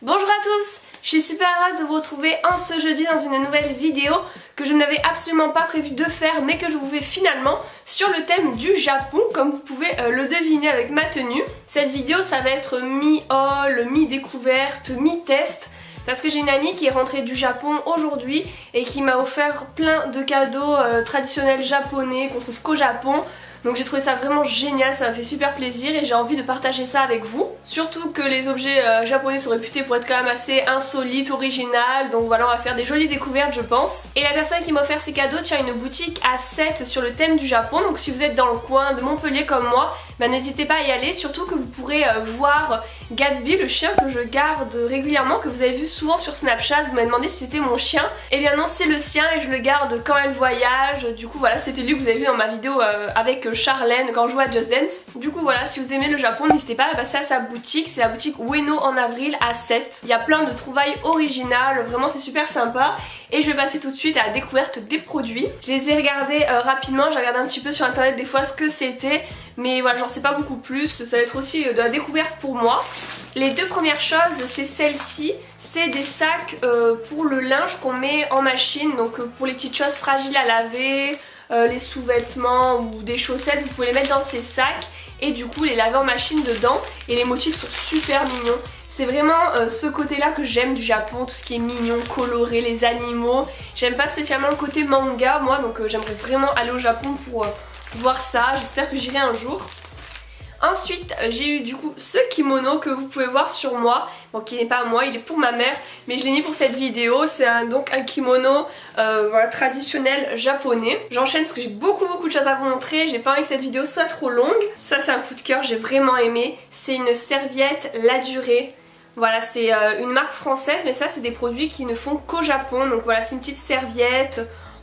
Bonjour à tous, je suis super heureuse de vous retrouver en ce jeudi dans une nouvelle vidéo que je n'avais absolument pas prévu de faire mais que je vous fais finalement sur le thème du Japon comme vous pouvez le deviner avec ma tenue. Cette vidéo ça va être mi-haul, mi-découverte, mi-test parce que j'ai une amie qui est rentrée du Japon aujourd'hui et qui m'a offert plein de cadeaux traditionnels japonais qu'on trouve qu'au Japon. Donc j'ai trouvé ça vraiment génial, ça m'a fait super plaisir et j'ai envie de partager ça avec vous. Surtout que les objets japonais sont réputés pour être quand même assez insolites, originales, donc voilà, on va faire des jolies découvertes je pense. Et la personne qui m'a offert ces cadeaux tient une boutique à 7 sur le thème du Japon, donc si vous êtes dans le coin de Montpellier comme moi, bah, n'hésitez pas à y aller, surtout que vous pourrez voir Gatsby, le chien que je garde régulièrement, que vous avez vu souvent sur Snapchat, vous m'avez demandé si c'était mon chien. Et bien non, c'est le sien et je le garde quand elle voyage, du coup voilà, c'était lui que vous avez vu dans ma vidéo avec Charlène quand je joue à Just Dance. Du coup voilà, si vous aimez le Japon, n'hésitez pas à passer à sa boutique, c'est la boutique Ueno en avril à 7. Il y a plein de trouvailles originales, vraiment c'est super sympa. Et je vais passer tout de suite à la découverte des produits. Je les ai regardés rapidement, j'ai regardé un petit peu sur internet des fois ce que c'était. Mais voilà, j'en sais pas beaucoup plus, ça va être aussi de la découverte pour moi. Les deux premières choses, c'est celle-ci, c'est des sacs pour le linge qu'on met en machine, donc pour les petites choses fragiles à laver, les sous-vêtements ou des chaussettes, vous pouvez les mettre dans ces sacs et du coup les laver en machine dedans et les motifs sont super mignons. C'est vraiment ce côté-là que j'aime du Japon, tout ce qui est mignon, coloré, les animaux. J'aime pas spécialement le côté manga moi, donc j'aimerais vraiment aller au Japon pour voir ça, j'espère que j'irai un jour. Ensuite j'ai eu du coup ce kimono que vous pouvez voir sur moi, bon qui n'est pas à moi, il est pour ma mère, mais je l'ai mis pour cette vidéo, c'est donc un kimono voilà, traditionnel japonais. J'enchaîne parce que j'ai beaucoup de choses à vous montrer, j'ai pas envie que cette vidéo soit trop longue. Ça c'est un coup de cœur, j'ai vraiment aimé, c'est une serviette La Durée. Voilà, c'est une marque française, mais ça c'est des produits qui ne font qu'au Japon, donc voilà, c'est une petite serviette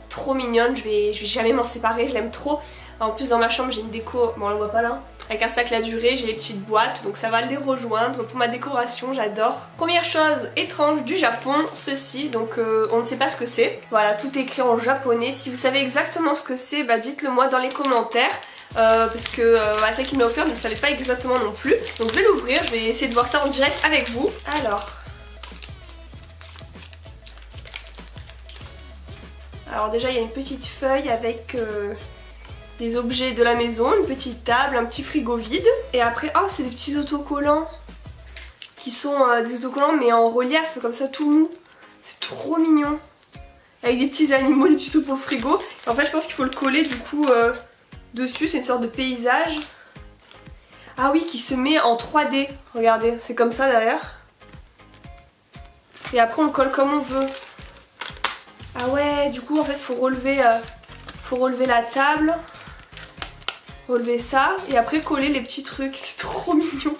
trop mignonne, je vais jamais m'en séparer, je l'aime trop. En plus dans ma chambre j'ai une déco, bon on le voit pas là, avec un sac La Durée, j'ai les petites boîtes donc ça va les rejoindre pour ma décoration, j'adore. Première chose étrange du Japon, ceci, donc on ne sait pas ce que c'est. Voilà, tout est écrit en japonais, si vous savez exactement ce que c'est, bah dites-le moi dans les commentaires. Parce que voilà, celle qui m'a offert ne savait pas exactement non plus. Donc je vais l'ouvrir, je vais essayer de voir ça en direct avec vous. Alors déjà il y a une petite feuille avec des objets de la maison, une petite table, un petit frigo vide. Et après, oh c'est des petits autocollants qui sont des autocollants mais en relief comme ça tout mou. C'est trop mignon. Avec des petits animaux, des petits trucs pour le frigo. Et en fait je pense qu'il faut le coller du coup dessus, c'est une sorte de paysage. Ah oui, qui se met en 3D. Regardez, c'est comme ça d'ailleurs. Et après on le colle comme on veut. Ah ouais, du coup en fait faut relever la table, relever ça et après coller les petits trucs. C'est trop mignon.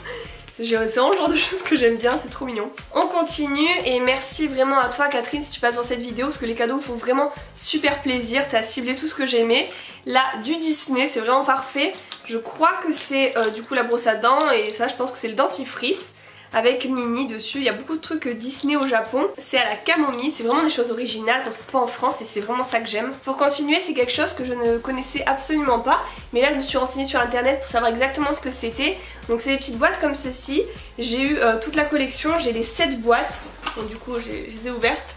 C'est vraiment le genre de choses que j'aime bien, c'est trop mignon. On continue et merci vraiment à toi Catherine si tu passes dans cette vidéo parce que les cadeaux me font vraiment super plaisir. T'as ciblé tout ce que j'aimais. Là, du Disney, c'est vraiment parfait. Je crois que c'est du coup la brosse à dents et ça je pense que c'est le dentifrice. Avec Minnie dessus, il y a beaucoup de trucs Disney au Japon. C'est à la camomille, c'est vraiment des choses originales qu'on trouve pas en France et c'est vraiment ça que j'aime. Pour continuer, c'est quelque chose que je ne connaissais absolument pas, mais là je me suis renseignée sur internet pour savoir exactement ce que c'était. Donc c'est des petites boîtes comme ceci. J'ai eu toute la collection, j'ai les 7 boîtes, donc du coup je les ai ouvertes.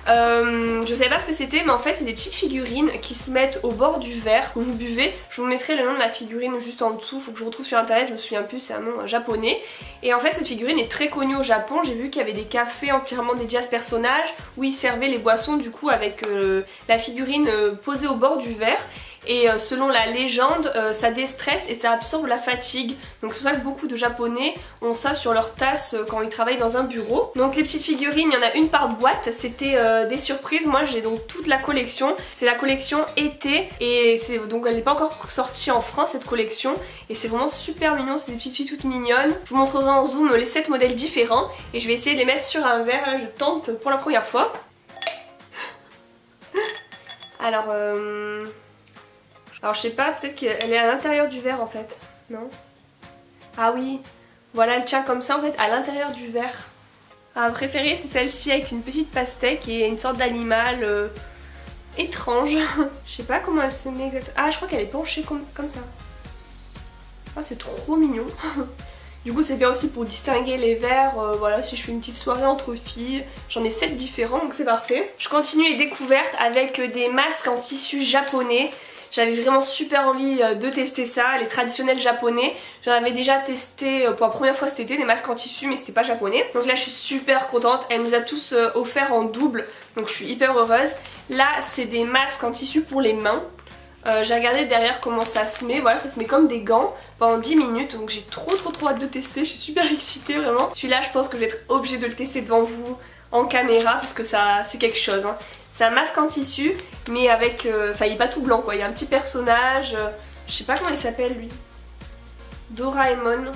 Je savais pas ce que c'était mais en fait c'est des petites figurines qui se mettent au bord du verre que vous buvez. Je vous mettrai le nom de la figurine juste en dessous, faut que je retrouve sur internet, je me souviens plus, c'est un nom japonais. Et en fait cette figurine est très connue au Japon, j'ai vu qu'il y avait des cafés entièrement dédiés à ce personnage où ils servaient les boissons du coup avec la figurine posée au bord du verre. Et selon la légende, ça déstresse et ça absorbe la fatigue. Donc c'est pour ça que beaucoup de japonais ont ça sur leur tasse quand ils travaillent dans un bureau. Donc les petites figurines, il y en a une par boîte, c'était des surprises. Moi j'ai donc toute la collection, c'est la collection été et donc elle n'est pas encore sortie en France cette collection. Et c'est vraiment super mignon, c'est des petites filles toutes mignonnes. Je vous montrerai en zoom les 7 modèles différents et je vais essayer de les mettre sur un verre, là je tente pour la première fois. Alors je sais pas, peut-être qu'elle est à l'intérieur du verre en fait, non? Ah oui, voilà elle tient comme ça en fait à l'intérieur du verre. Ma préférée c'est celle-ci avec une petite pastèque et une sorte d'animal étrange. Je sais pas comment elle se met exactement. Ah je crois qu'elle est penchée comme ça. Ah c'est trop mignon. Du coup c'est bien aussi pour distinguer les verres, voilà, si je fais une petite soirée entre filles. J'en ai 7 différents donc c'est parfait. Je continue les découvertes avec des masques en tissu japonais. J'avais vraiment super envie de tester ça, les traditionnels japonais. J'en avais déjà testé pour la première fois cet été, des masques en tissu, mais c'était pas japonais. Donc là je suis super contente, elle nous a tous offert en double, donc je suis hyper heureuse. Là c'est des masques en tissu pour les mains. J'ai regardé derrière comment ça se met, voilà, ça se met comme des gants pendant 10 minutes, donc j'ai trop hâte de tester, je suis super excitée vraiment. Celui-là je pense que je vais être obligée de le tester devant vous en caméra parce que ça c'est quelque chose hein. C'est un masque en tissu mais avec, enfin il est pas tout blanc quoi, il y a un petit personnage, je sais pas comment il s'appelle lui, Doraemon.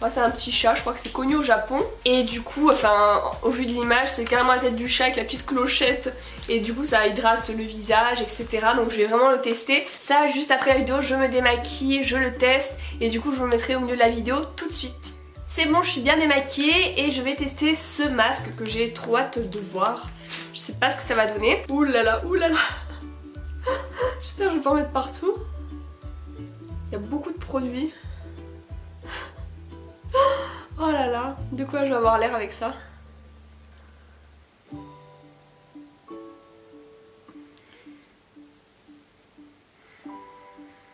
Ouais, c'est un petit chat, je crois que c'est connu au Japon. Et du coup, enfin, au vu de l'image, c'est carrément la tête du chat avec la petite clochette. Et du coup, ça hydrate le visage, etc. Donc je vais vraiment le tester. Ça, juste après la vidéo, je me démaquille, je le teste. Et du coup, je vous le mettrai au milieu de la vidéo tout de suite. C'est bon, je suis bien démaquillée et je vais tester ce masque que j'ai trop hâte de voir. Je sais pas ce que ça va donner. Ouh là là, ouh là là. J'espère que je vais pas en mettre partout. Il y a beaucoup de produits. Oh là là, de quoi je vais avoir l'air avec ça?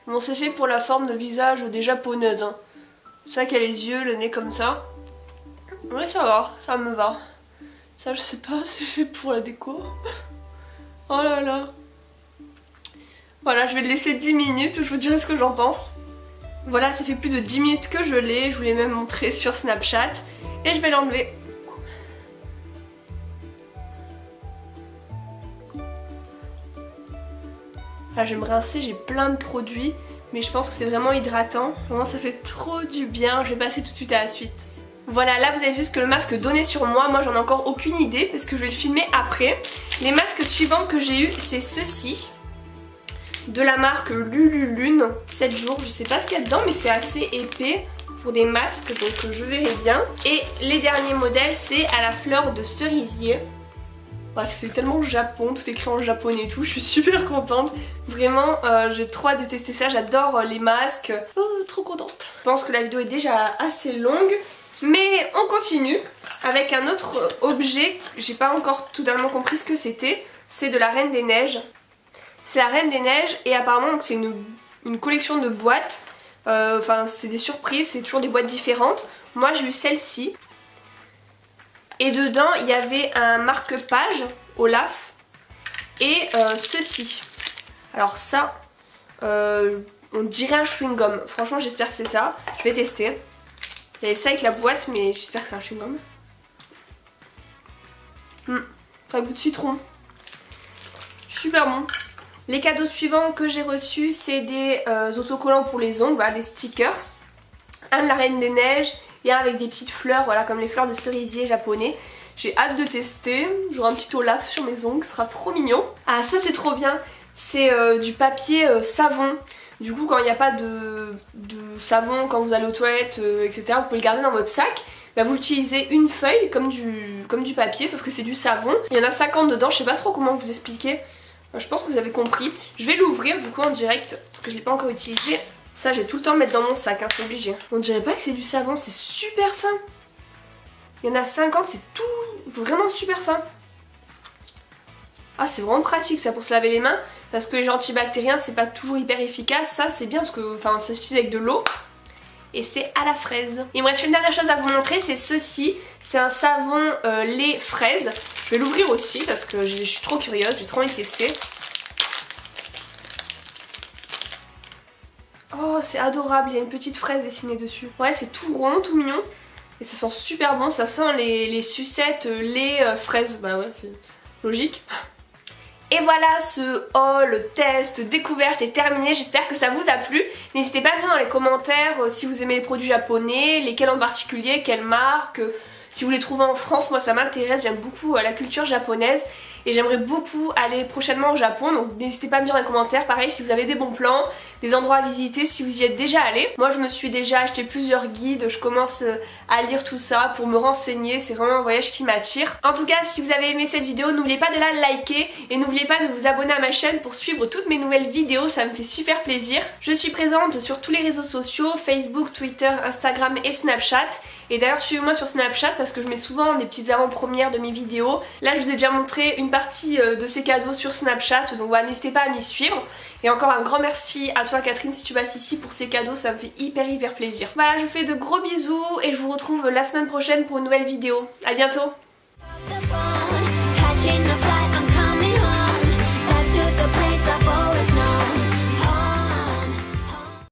Bon, c'est fait pour la forme de visage des japonaises. Hein. C'est vrai qu'il y a les yeux, le nez comme ça. Ouais, ça me va. Ça, je sais pas, c'est fait pour la déco. Oh là là. Voilà, je vais le laisser 10 minutes, je vous dirai ce que j'en pense. Voilà, ça fait plus de 10 minutes que je l'ai, je vous l'ai même montré sur Snapchat. Et je vais l'enlever. Là je vais me rincer, j'ai plein de produits. Mais je pense que c'est vraiment hydratant. Vraiment ça fait trop du bien, je vais passer tout de suite à la suite. Voilà, là vous avez vu ce que le masque donnait sur moi. Moi j'en ai encore aucune idée parce que je vais le filmer après. Les masques suivants que j'ai eu, c'est ceux-ci. De la marque Lululune, 7 jours, je sais pas ce qu'il y a dedans mais c'est assez épais pour des masques donc je verrai bien. Et les derniers modèles c'est à la fleur de cerisier. Parce que c'est tellement Japon, tout écrit en japonais et tout, je suis super contente. Vraiment j'ai trop hâte de tester ça, j'adore les masques, trop contente. Je pense que la vidéo est déjà assez longue. Mais on continue avec un autre objet, j'ai pas encore totalement compris ce que c'était. C'est de la Reine des Neiges. C'est la Reine des Neiges et apparemment c'est une collection de boîtes. Enfin c'est des surprises, c'est toujours des boîtes différentes. Moi j'ai eu celle-ci. Et dedans il y avait un marque-page Olaf et ceci. Alors ça, on dirait un chewing-gum. Franchement j'espère que c'est ça. Je vais tester. Il y avait ça avec la boîte mais j'espère que c'est un chewing-gum. Ça goûte citron. Super bon. Les cadeaux suivants que j'ai reçus, c'est des autocollants pour les ongles, voilà, des stickers. Un de la Reine des Neiges et un avec des petites fleurs, voilà, comme les fleurs de cerisier japonais. J'ai hâte de tester, j'aurai un petit Olaf sur mes ongles, ce sera trop mignon. Ah ça c'est trop bien, c'est du papier savon. Du coup quand il n'y a pas de savon, quand vous allez aux toilettes, etc. vous pouvez le garder dans votre sac. Bah, vous utilisez une feuille comme du papier, sauf que c'est du savon. Il y en a 50 dedans, je sais pas trop comment vous expliquer. Je pense que vous avez compris. Je vais l'ouvrir du coup en direct parce que je l'ai pas encore utilisé. Ça je vais tout le temps le mettre dans mon sac, hein, c'est obligé. On dirait pas que c'est du savon, c'est super fin. Il y en a 50, c'est tout vraiment super fin. Ah c'est vraiment pratique ça pour se laver les mains. Parce que les antibactériens c'est pas toujours hyper efficace. Ça c'est bien parce que ça s'utilise avec de l'eau. Et c'est à la fraise. Il me reste une dernière chose à vous montrer, c'est ceci. C'est un savon lait fraise. Je vais l'ouvrir aussi parce que je suis trop curieuse, j'ai trop envie de tester. Oh c'est adorable, il y a une petite fraise dessinée dessus. Ouais c'est tout rond, tout mignon. Et ça sent super bon, ça sent les sucettes lait fraise. Bah ouais c'est logique. Et voilà, ce haul, test, découverte est terminé, j'espère que ça vous a plu. N'hésitez pas à me dire dans les commentaires si vous aimez les produits japonais, lesquels en particulier, quelles marques, si vous les trouvez en France, moi ça m'intéresse, j'aime beaucoup la culture japonaise et j'aimerais beaucoup aller prochainement au Japon, donc n'hésitez pas à me dire dans les commentaires, pareil si vous avez des bons plans, des endroits à visiter si vous y êtes déjà allé. Moi je me suis déjà acheté plusieurs guides, je commence à lire tout ça pour me renseigner, c'est vraiment un voyage qui m'attire. En tout cas, si vous avez aimé cette vidéo, n'oubliez pas de la liker et n'oubliez pas de vous abonner à ma chaîne pour suivre toutes mes nouvelles vidéos, ça me fait super plaisir. Je suis présente sur tous les réseaux sociaux, Facebook, Twitter, Instagram et Snapchat. Et d'ailleurs suivez-moi sur Snapchat parce que je mets souvent des petites avant-premières de mes vidéos. Là je vous ai déjà montré une partie de ces cadeaux sur Snapchat, donc voilà, n'hésitez pas à m'y suivre. Et encore un grand merci à toi Catherine si tu passes ici pour ces cadeaux, ça me fait hyper plaisir. Voilà, je vous fais de gros bisous et je vous retrouve la semaine prochaine pour une nouvelle vidéo. À bientôt.